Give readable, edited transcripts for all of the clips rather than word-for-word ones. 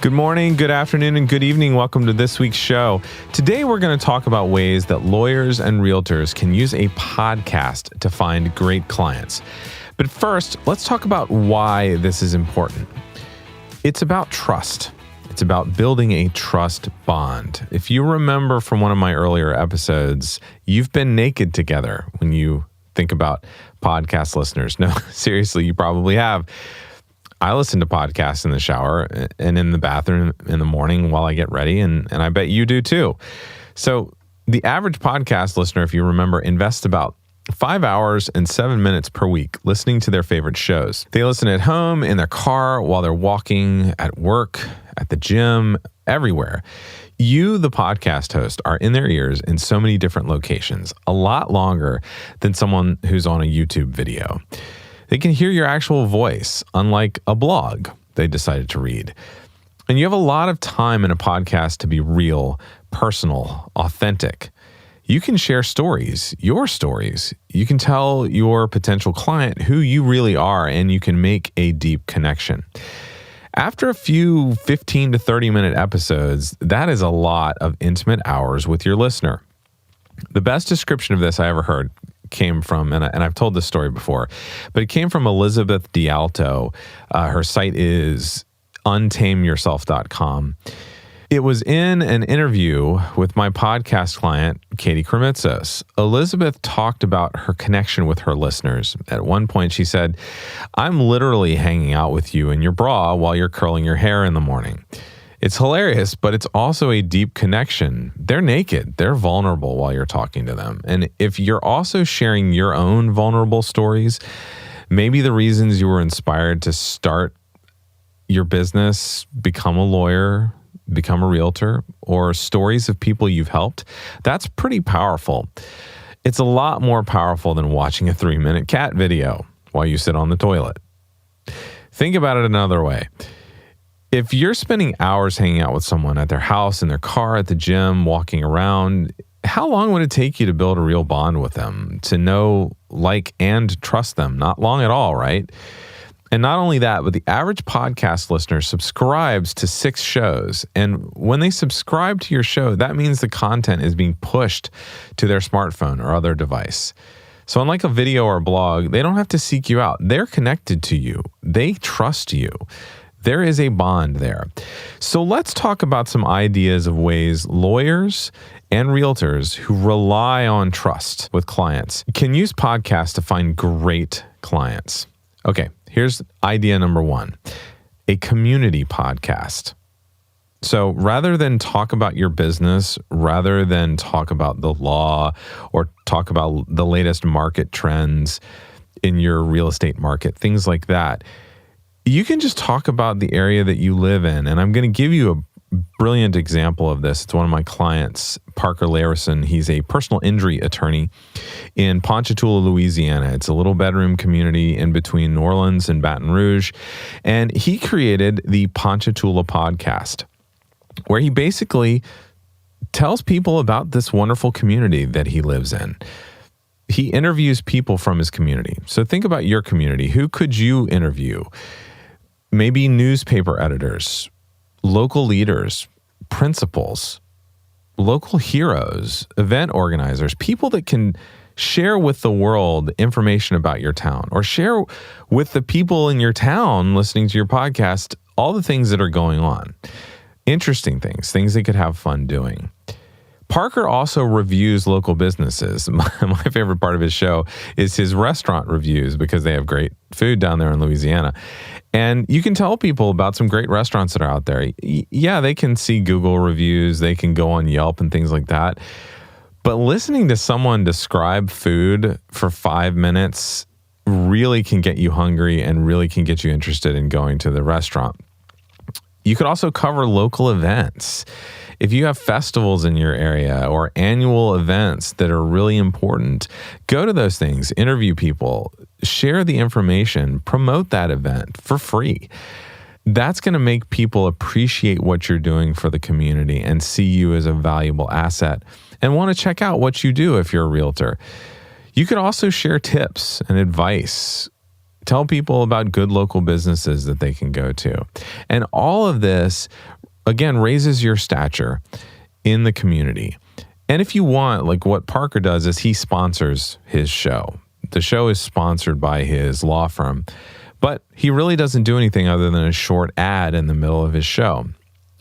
Good morning, good afternoon, and good evening. Welcome to this week's show. Today, we're going to talk about ways that lawyers and realtors can use a podcast to find great clients. But first, let's talk about why this is important. It's about trust. It's about building a trust bond. If you remember from one of my earlier episodes, you've been naked together when you think about podcast listeners. No, seriously, you probably have. I listen to podcasts in the shower and in the bathroom in the morning while I get ready, and I bet you do too. So the average podcast listener, if you remember, invests about 5 hours and 7 minutes per week listening to their favorite shows. They listen at home, in their car, while they're walking, at work, at the gym, everywhere. You, the podcast host, are in their ears in so many different locations, a lot longer than someone who's on a YouTube video. They can hear your actual voice, unlike a blog they decided to read. And you have a lot of time in a podcast to be real, personal, authentic. You can share stories, your stories. You can tell your potential client who you really are, and you can make a deep connection. After a few 15 to 30-minute episodes, that is a lot of intimate hours with your listener. The best description of this I ever heard came from, and I've told this story before, but it came from Elizabeth D'Alto. Her site is untameyourself.com. It was in an interview with my podcast client, Katie Kremitzos. Elizabeth talked about her connection with her listeners. At one point, she said, "I'm literally hanging out with you in your bra while you're curling your hair in the morning." It's hilarious, but it's also a deep connection. They're naked. They're vulnerable while you're talking to them. And if you're also sharing your own vulnerable stories, maybe the reasons you were inspired to start your business, become a lawyer, become a realtor, or stories of people you've helped, that's pretty powerful. It's a lot more powerful than watching a 3-minute cat video while you sit on the toilet. Think about it another way. If you're spending hours hanging out with someone at their house, in their car, at the gym, walking around, how long would it take you to build a real bond with them, to know, like, and trust them? Not long at all, right? And not only that, but the average podcast listener subscribes to 6 shows. And when they subscribe to your show, that means the content is being pushed to their smartphone or other device. So unlike a video or a blog, they don't have to seek you out. They're connected to you. They trust you. There is a bond there. So let's talk about some ideas of ways lawyers and realtors who rely on trust with clients can use podcasts to find great clients. Okay, here's idea number 1, a community podcast. So rather than talk about your business, rather than talk about the law or talk about the latest market trends in your real estate market, things like that, you can just talk about the area that you live in. And I'm going to give you a brilliant example of this. It's one of my clients, Parker Larison. He's a personal injury attorney in Ponchatoula, Louisiana. It's a little bedroom community in between New Orleans and Baton Rouge. And he created the Ponchatoula podcast, where he basically tells people about this wonderful community that he lives in. He interviews people from his community. So think about your community. Who could you interview? Maybe newspaper editors, local leaders, principals, local heroes, event organizers, people that can share with the world information about your town, or share with the people in your town listening to your podcast all the things that are going on. Interesting things they could have fun doing. Parker also reviews local businesses. My favorite part of his show is his restaurant reviews, because they have great food down there in Louisiana. And you can tell people about some great restaurants that are out there. Yeah, they can see Google reviews, they can go on Yelp and things like that. But listening to someone describe food for 5 minutes really can get you hungry and really can get you interested in going to the restaurant. You could also cover local events. If you have festivals in your area or annual events that are really important, go to those things, interview people, share the information, promote that event for free. That's going to make people appreciate what you're doing for the community and see you as a valuable asset and want to check out what you do if you're a realtor. You could also share tips and advice Tell people about good local businesses that they can go to. And all of this, again, raises your stature in the community. And if you want, like what Parker does is he sponsors his show. The show is sponsored by his law firm, but he really doesn't do anything other than a short ad in the middle of his show.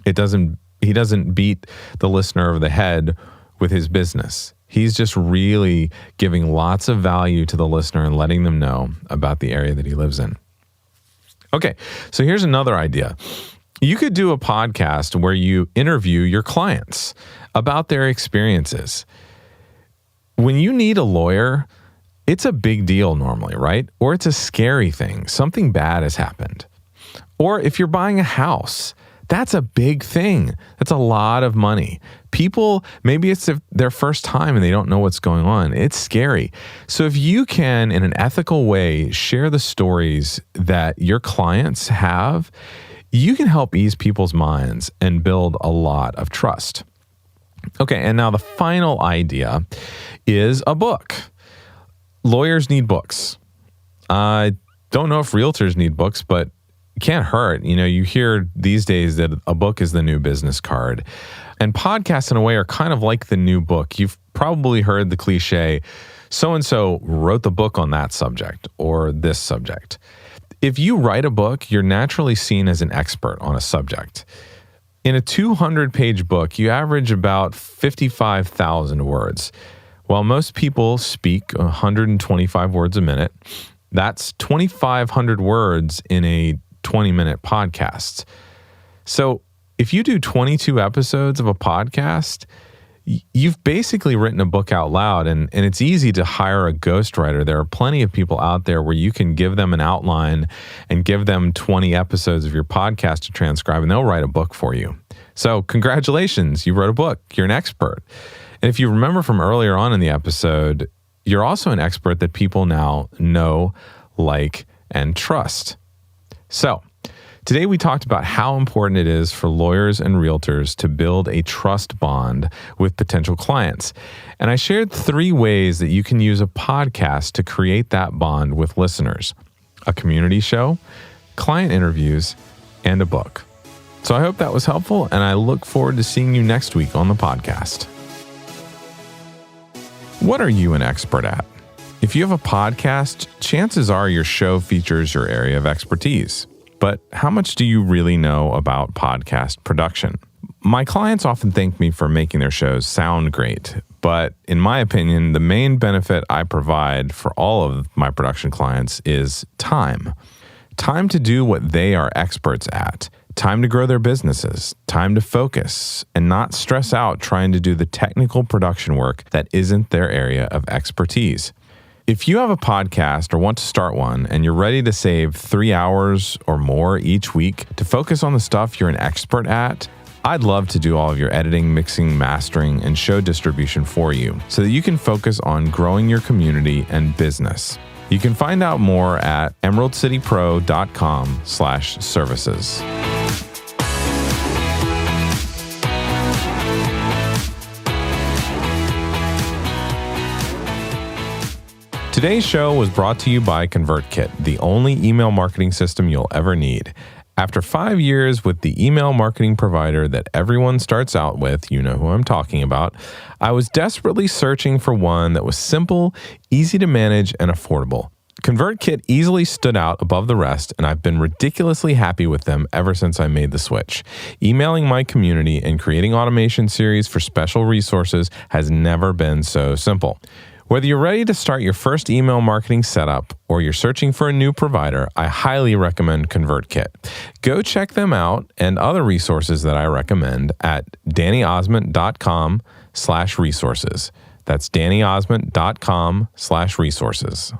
He doesn't beat the listener over the head with his business. He's just really giving lots of value to the listener and letting them know about the area that he lives in. Okay, so here's another idea. You could do a podcast where you interview your clients about their experiences. When you need a lawyer, it's a big deal normally, right? Or it's a scary thing. Something bad has happened. Or if you're buying a house, that's a big thing. That's a lot of money. People, maybe it's their first time and they don't know what's going on. It's scary. So if you can, in an ethical way, share the stories that your clients have, you can help ease people's minds and build a lot of trust. Okay, and now the final idea is a book. Lawyers need books. I don't know if realtors need books, but can't hurt. You hear these days that a book is the new business card. And podcasts, in a way, are kind of like the new book. You've probably heard the cliche, so-and-so wrote the book on that subject or this subject. If you write a book, you're naturally seen as an expert on a subject. In a 200-page book, you average about 55,000 words. While most people speak 125 words a minute, that's 2,500 words in a 20-minute podcast. So if you do 22 episodes of a podcast, you've basically written a book out loud, and it's easy to hire a ghostwriter. There are plenty of people out there where you can give them an outline and give them 20 episodes of your podcast to transcribe, and they'll write a book for you. So congratulations, you wrote a book. You're an expert. And if you remember from earlier on in the episode, you're also an expert that people now know, like, and trust. So, today we talked about how important it is for lawyers and realtors to build a trust bond with potential clients. And I shared 3 ways that you can use a podcast to create that bond with listeners: a community show, client interviews, and a book. So I hope that was helpful, and I look forward to seeing you next week on the podcast. What are you an expert at? If you have a podcast, chances are your show features your area of expertise. But how much do you really know about podcast production? My clients often thank me for making their shows sound great, but in my opinion, the main benefit I provide for all of my production clients is time. Time to do what they are experts at. Time to grow their businesses, time to focus, and not stress out trying to do the technical production work that isn't their area of expertise. If you have a podcast or want to start one and you're ready to save 3 hours or more each week to focus on the stuff you're an expert at, I'd love to do all of your editing, mixing, mastering, and show distribution for you so that you can focus on growing your community and business. You can find out more at emeraldcitypro.com/services. Today's show was brought to you by ConvertKit, the only email marketing system you'll ever need. After 5 years with the email marketing provider that everyone starts out with, you know who I'm talking about, I was desperately searching for one that was simple, easy to manage, and affordable. ConvertKit easily stood out above the rest, and I've been ridiculously happy with them ever since I made the switch. Emailing my community and creating automation series for special resources has never been so simple. Whether you're ready to start your first email marketing setup or you're searching for a new provider, I highly recommend ConvertKit. Go check them out and other resources that I recommend at dannyosment.com/resources. That's dannyosment.com/resources.